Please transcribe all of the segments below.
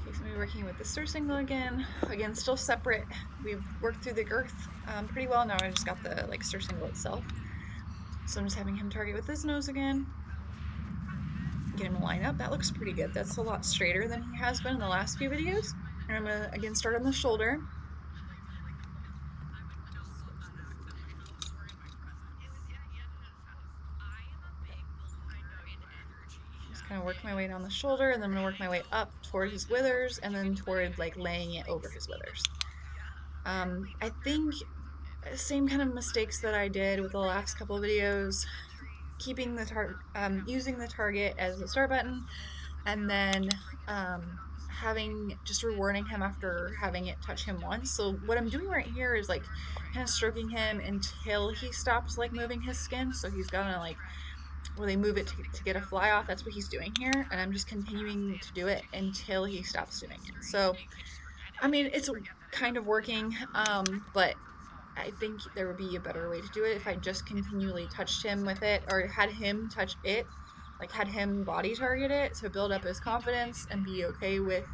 Okay, so we're working with the Surcingle again. Again, still separate. We've worked through the girth pretty well. Now I just got the Surcingle itself. So I'm just having him target with his nose again. Get him to line up. That looks pretty good. That's a lot straighter than he has been in the last few videos. And I'm gonna again start on the shoulder. Just kind of work my way down the shoulder, and then I'm gonna work my way up toward his withers, and then toward like laying it over his withers. I think same kind of mistakes that I did with the last couple of videos, keeping the using the target as the start button, and then having just rewarding him after having it touch him once. So what I'm doing right here is like kind of stroking him until he stops like moving his skin. So he's gonna like where they move it to get a fly off. That's what he's doing here, and I'm just continuing to do it until he stops doing it. So I mean, it's kind of working, but I think there would be a better way to do it if I just continually touched him with it or had him touch it, like had him body target it to build up his confidence and be okay with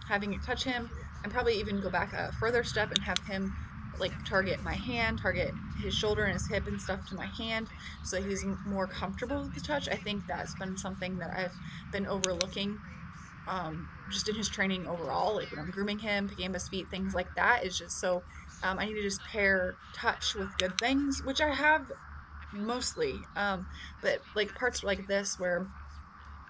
having it touch him, and probably even go back a further step and have him like target my hand, target his shoulder and his hip and stuff to my hand so that he's more comfortable with the touch. I think that's been something that I've been overlooking just in his training overall, like when I'm grooming him, picking up his feet, things like that, is just so I need to just pair touch with good things, which I have mostly. But like parts like this where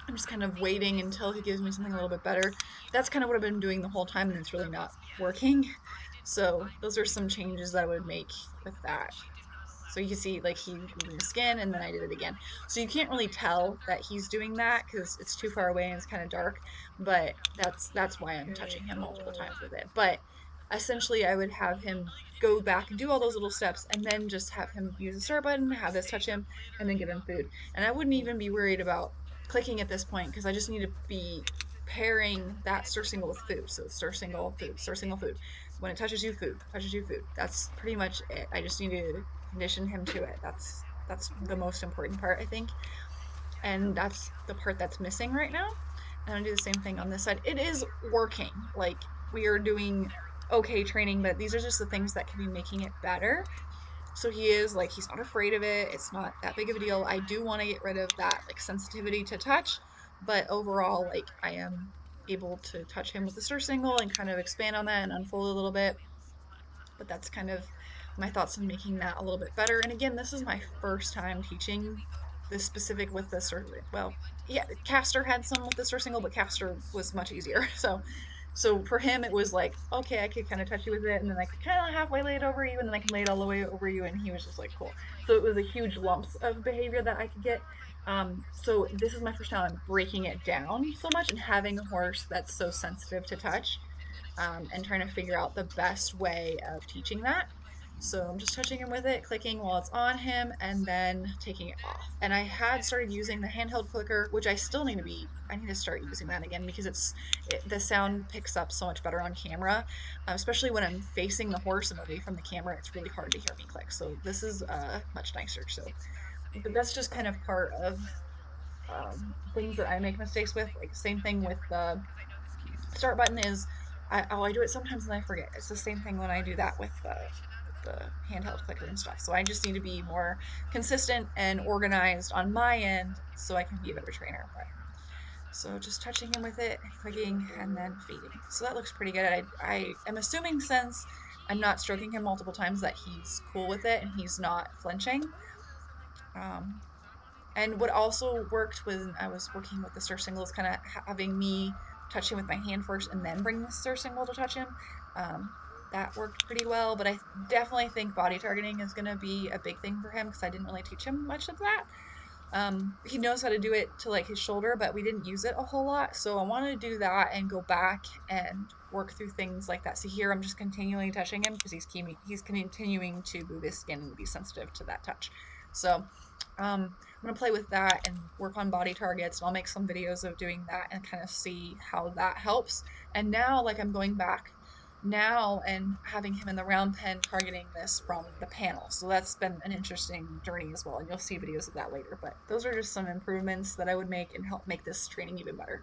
I'm just kind of waiting until he gives me something a little bit better. That's kind of what I've been doing the whole time, and it's really not working. So those are some changes that I would make with that. So you can see like he moved his skin and then I did it again. So you can't really tell that he's doing that because it's too far away and it's kind of dark, but that's why I'm touching him multiple times with it. But essentially I would have him go back and do all those little steps and then just have him use the start button, have this touch him, and then give him food. And I wouldn't even be worried about clicking at this point because I just need to be pairing that Surcingle with food. So Surcingle, food, Surcingle, food. When it touches you, food, touches you, food. That's pretty much it. I just need to condition him to it. That's the most important part, I think. And that's the part that's missing right now. And I'm gonna do the same thing on this side. It is working. Like we are doing okay training, but these are just the things that can be making it better. So he is like he's not afraid of it. It's not that big of a deal. I do want to get rid of that like sensitivity to touch, but overall like I am able to touch him with the Surcingle and kind of expand on that and unfold a little bit. But that's kind of my thoughts on making that a little bit better. And again, this is my first time teaching this specific with the well, yeah, Caster had some with the Surcingle, but Caster was much easier. So for him, it was like, okay, I could kind of touch you with it, and then I could kind of halfway lay it over you, and then I can lay it all the way over you, and he was just like, cool. So it was a huge lumps of behavior that I could get. So this is my first time I'm breaking it down so much and having a horse that's so sensitive to touch, and trying to figure out the best way of teaching that. So I'm just touching him with it, clicking while it's on him, and then taking it off. And I had started using the handheld clicker, which I need to start using that again because the sound picks up so much better on camera, especially when I'm facing the horse and away from the camera. It's really hard to hear me click. So this is much nicer. So, but that's just kind of part of things that I make mistakes with. Like same thing with the start button is I do it sometimes and I forget. It's the same thing when I do that with the handheld clicker and stuff. So I just need to be more consistent and organized on my end so I can be a better trainer. But so just touching him with it, clicking, and then feeding. So that looks pretty good. I am assuming since I'm not stroking him multiple times that he's cool with it and he's not flinching. Um, and what also worked when I was working with the Surcingle is kind of having me touch him with my hand first and then bring the Surcingle to touch him. Um, that worked pretty well, but I definitely think body targeting is going to be a big thing for him because I didn't really teach him much of that. He knows how to do it to like his shoulder, but we didn't use it a whole lot. So I wanted to do that and go back and work through things like that. So here I'm just continually touching him because he's continuing to move his skin and be sensitive to that touch. So I'm gonna play with that and work on body targets, and I'll make some videos of doing that and kind of see how that helps. And now like I'm going back now and having him in the round pen targeting this from the panel. So that's been an interesting journey as well, and you'll see videos of that later. But those are just some improvements that I would make and help make this training even better.